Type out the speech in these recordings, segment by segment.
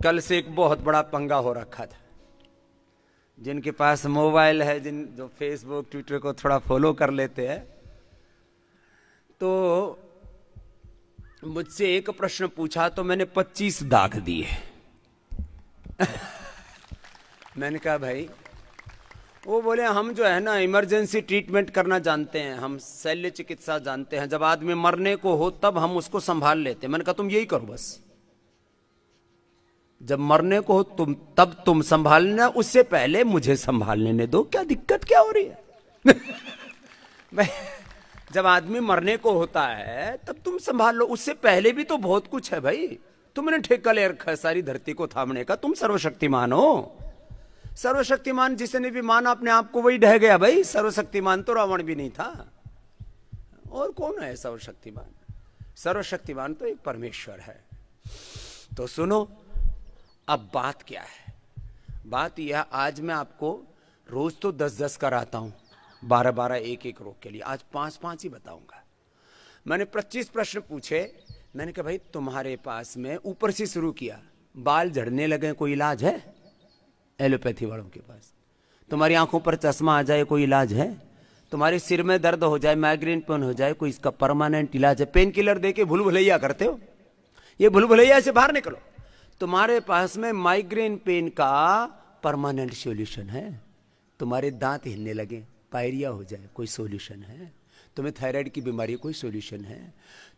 कल से एक बहुत बड़ा पंगा हो रखा था। जिनके पास मोबाइल है, जो फेसबुक ट्विटर को थोड़ा फॉलो कर लेते हैं, तो मुझसे एक प्रश्न पूछा तो मैंने 25 दाग दिए। मैंने कहा भाई, वो बोले हम जो है ना इमरजेंसी ट्रीटमेंट करना जानते हैं, हम शल्य चिकित्सा जानते हैं, जब आदमी मरने को हो तब हम उसको संभाल लेते हैं। मैंने कहा तुम यही करो बस, जब मरने को हो तब तुम संभालना, उससे पहले मुझे संभालने दो, क्या दिक्कत क्या हो रही है? जब आदमी मरने को होता है तब तुम संभाल लो, उससे पहले भी तो बहुत कुछ है भाई। तुमने ठेका ले रखा है सारी धरती को थामने का, तुम सर्वशक्तिमान हो। सर्वशक्तिमान जिसने भी माना अपने आप को वही ढह गया भाई। सर्वशक्तिमान तो रावण भी नहीं था, और कौन है सर्वशक्तिमान? सर्वशक्तिमान तो एक परमेश्वर है। तो सुनो, अब बात क्या है? बात यह, आज मैं आपको रोज तो 10-10 कराता हूं, 12-12 एक रोग के लिए, आज 5-5 ही बताऊंगा। मैंने 25 प्रश्न पूछे। मैंने कहा भाई तुम्हारे पास में, ऊपर से शुरू किया, बाल झड़ने लगे, कोई इलाज है? एलोपैथी वालों के पास। तुम्हारी आंखों पर चश्मा आ जाए, कोई इलाज है? तुम्हारे सिर में दर्द हो जाए, माइग्रेन पेन हो जाए, कोई इसका परमानेंट इलाज है? पेन किलर देके भूल भुलैया करते हो, ये भूल भुलैया से बाहर निकलो। तुम्हारे पास में माइग्रेन पेन का परमानेंट सॉल्यूशन है? तुम्हारे दांत हिलने लगे, पायरिया हो जाए, कोई सॉल्यूशन है? तुम्हें थायराइड की बीमारी, कोई सॉल्यूशन है?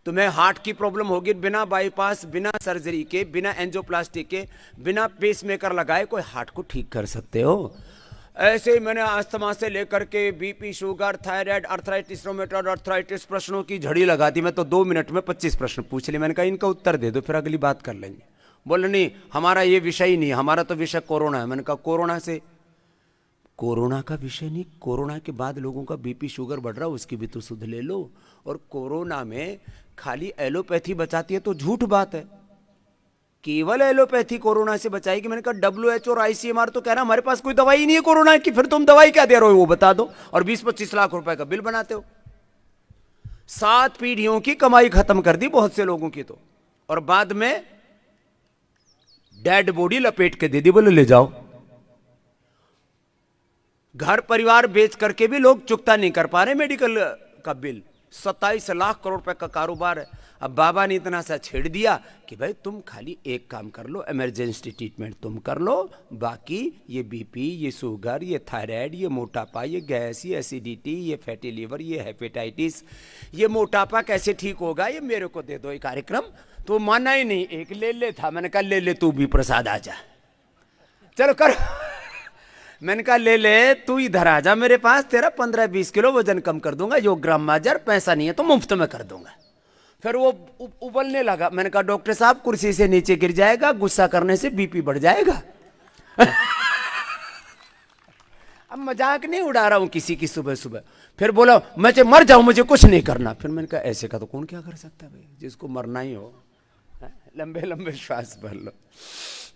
तुम्हें हार्ट की प्रॉब्लम होगी, बिना बाईपास, बिना सर्जरी के, बिना एंजियोप्लास्टी के, बिना पेसमेकर लगाए कोई हार्ट को ठीक कर सकते हो? ऐसे ही मैंने अस्थमा से लेकर के BP, sugar, thyroid, arthritis, rheumatoid arthritis प्रश्नों की झड़ी लगा दी। मैं तो 2 मिनट में 25 प्रश्न पूछ लिए। मैंने कहा इनका उत्तर दे दो, फिर अगली बात कर लेंगे। बोले नहीं, हमारा ये विषय ही नहीं, हमारा तो विषय कोरोना है। मैंने कहा कोरोना से, कोरोना का विषय नहीं, कोरोना के बाद लोगों का बीपी शुगर बढ़ रहा है, उसकी भी तो सुध ले लो। और कोरोना में खाली एलोपैथी बचाती है तो झूठ बात है। केवल एलोपैथी कोरोना से बचाएगी? मैंने कहा WHO और ICMR तो कह रहा हमारे पास कोई दवाई नहीं है कोरोना की, फिर तुम दवाई क्या दे रहे हो वो बता दो, और 20-25 लाख रुपए का बिल बनाते हो। 7 पीढ़ियों की कमाई खत्म कर दी बहुत से लोगों की तो, और बाद में डेड बॉडी लपेट के दे दी, बोले ले जाओ। घर परिवार बेच करके भी लोग चुकता नहीं कर पा रहे मेडिकल का बिल। 27 लाख करोड़ रुपए का कारोबार है। अब बाबा ने इतना सा छेड़ दिया कि भाई तुम खाली एक काम कर लो, इमरजेंसी ट्रीटमेंट तुम कर लो, बाकी ये बीपी, ये शुगर, ये थायराइड, ये मोटापा, ये गैस, ये एसिडिटी, ये फैटी लीवर, ये हेपेटाइटिस, ये मोटापा कैसे ठीक होगा, ये मेरे को दे दो ये कार्यक्रम। तो माना ही नहीं, एक ले था। मैंने कहा ले तू भी प्रसाद आ जा, चलो कर। मैंने कहा ले तू इधर आ जा मेरे पास, तेरा 15-20 किलो वजन कम कर दूंगा, योगग्राम माजर, पैसा नहीं है तो मुफ्त में कर दूंगा। फिर वो उबलने लगा। मैंने कहा डॉक्टर साहब कुर्सी से नीचे गिर जाएगा, गुस्सा करने से बीपी बढ़ जाएगा। अब मजाक नहीं उड़ा रहा हूं किसी की सुबह सुबह। फिर बोला मैं मर जाऊं, मुझे कुछ नहीं करना। फिर मैंने कहा ऐसे का तो कौन क्या कर सकता है भाई, जिसको मरना ही हो लंबे लंबे श्वास भर लो।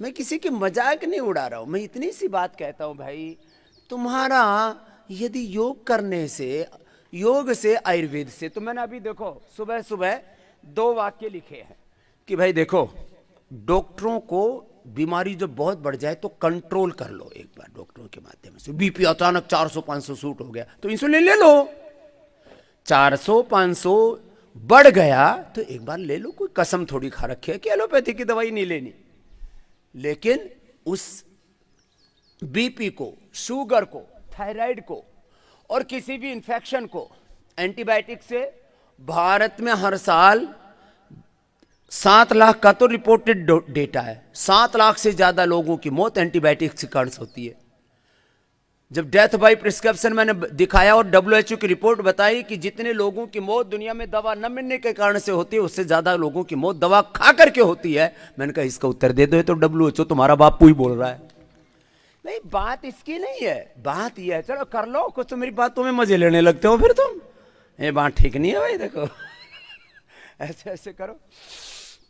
मैं किसी की मजाक नहीं उड़ा रहा हूं, मैं इतनी सी बात कहता हूं भाई, तुम्हारा यदि योग करने से, योग से, आयुर्वेद से, तो मैंने अभी देखो सुबह सुबह 2 वाक्य लिखे हैं कि भाई देखो, डॉक्टरों को बीमारी जब बहुत बढ़ जाए तो कंट्रोल कर लो एक बार डॉक्टरों के माध्यम से। बीपी अचानक 400-500 शूट हो गया तो इंसुलिन ले लो। 400-500 बढ़ गया तो एक बार ले लो, कोई कसम थोड़ी खा रखी है कि एलोपैथी की दवाई नहीं लेनी। लेकिन उस बीपी को, शुगर को, थायराइड को और किसी भी इंफेक्शन को एंटीबायोटिक से, भारत में हर साल 7 लाख का तो रिपोर्टेड डेटा है, 7 लाख से ज्यादा लोगों की मौत एंटीबायोटिक के कारण होती है। जब डेथ बाय प्रिस्क्रिप्शन मैंने दिखाया और WHO की रिपोर्ट बताई कि जितने लोगों की मौत दुनिया में दवा न मिलने के कारण से होती है, उससे ज्यादा लोगों की मौत दवा खा करके होती है। मैंने कहा इसका उत्तर दे दो, तो WHO तुम्हारा बापू ही बोल रहा है। नहीं, बात इसकी नहीं है, बात यह है, चलो कर लो कुछ, तो मेरी बातों में मजे लेने लगते हो फिर तुम। ये बात ठीक नहीं है भाई, देखो ऐसे ऐसे करो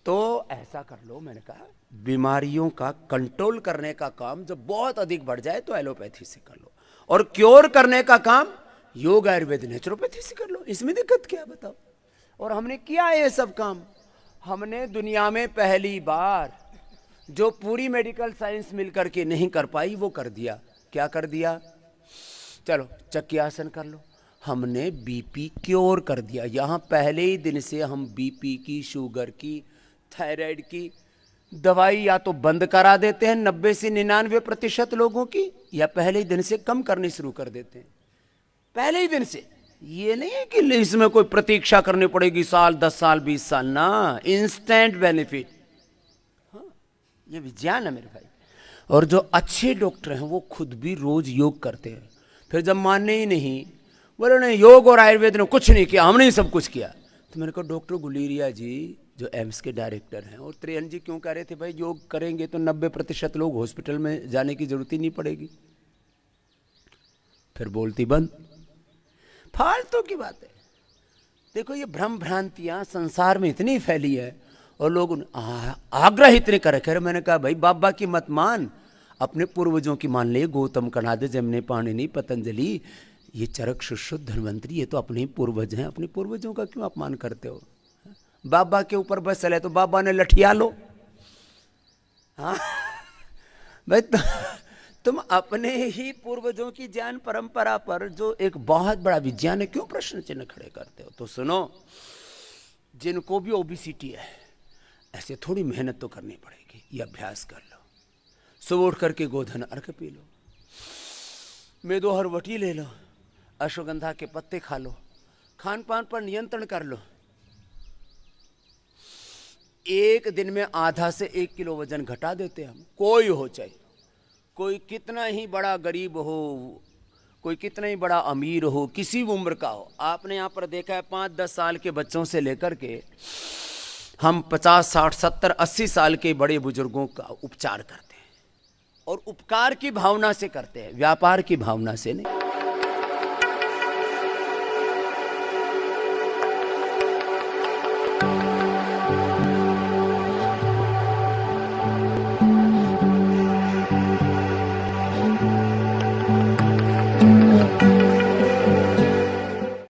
तो ऐसा कर लो। मैंने कहा बीमारियों का कंट्रोल करने का काम जब बहुत अधिक बढ़ जाए तो एलोपैथी से कर लो, और क्योर करने का काम योग, आयुर्वेद, नेचुरोपैथी से कर लो। इसमें दिक्कत क्या बताओ? और हमने किया ये सब काम। हमने दुनिया में पहली बार जो पूरी मेडिकल साइंस मिलकर के नहीं कर पाई वो कर दिया। क्या कर दिया? चलो चक्रियासन कर लो। हमने बीपी क्योर कर दिया। यहाँ पहले ही दिन से हम बीपी की, शुगर की, थायराइड की दवाई या तो बंद करा देते हैं 90 से 99% लोगों की, या पहले ही दिन से कम करनी शुरू कर देते हैं। पहले ही दिन से। ये नहीं है कि इसमें कोई प्रतीक्षा करनी पड़ेगी साल, 10 साल, 20 साल ना, इंस्टेंट बेनिफिट। हाँ, ये विज्ञान है मेरे भाई। और जो अच्छे डॉक्टर हैं वो खुद भी रोज योग करते हैं। फिर जब मानने ही नहीं, बोले नहीं योग और आयुर्वेद ने कुछ नहीं किया, हमने ही सब कुछ किया। तो मैंने कहा डॉक्टर गुलेरिया जी जो एम्स के डायरेक्टर हैं और त्रियन जी क्यों कह रहे थे भाई योग करेंगे तो 90% लोग हॉस्पिटल में जाने की जरूरत ही नहीं पड़ेगी। फिर बोलती बंद। फालतू की बात है। देखो ये भ्रम भ्रांतियां संसार में इतनी फैली है और लोग आग्रह इतने कर रखे। मैंने कहा भाई बाबा की मत मान, अपने पूर्वजों की मान ले। गौतम कणाद, जमने, पाणिनि, पतंजलि, ये चरक, सुश्रुत, धन्वंतरी, ये तो अपने ही पूर्वज हैं। अपने पूर्वजों का क्यों अपमान करते हो? बाबा के ऊपर बस चले तो बाबा ने लठिया लो। हाँ भाई तुम अपने ही पूर्वजों की ज्ञान परंपरा पर जो एक बहुत बड़ा विज्ञान है क्यों प्रश्न चिन्ह खड़े करते हो? तो सुनो, जिनको भी ओबेसिटी है ऐसे थोड़ी मेहनत तो करनी पड़ेगी। ये अभ्यास कर लो। सुबह उठ करके गोधन अर्घ पी लो, मेदो हरवटी ले लो, अश्वगंधा के पत्ते खा लो, खान पान पर नियंत्रण कर लो। एक दिन में आधा से 1 किलो वजन घटा देते हैं हम। कोई हो, चाहे कोई कितना ही बड़ा गरीब हो, कोई कितना ही बड़ा अमीर हो, किसी भी उम्र का हो। आपने यहाँ पर देखा है 5-10 साल के बच्चों से लेकर के हम 50, 60, 70, 80 साल के बड़े बुजुर्गों का उपचार करते हैं। और उपकार की भावना से करते हैं, व्यापार की भावना से नहीं।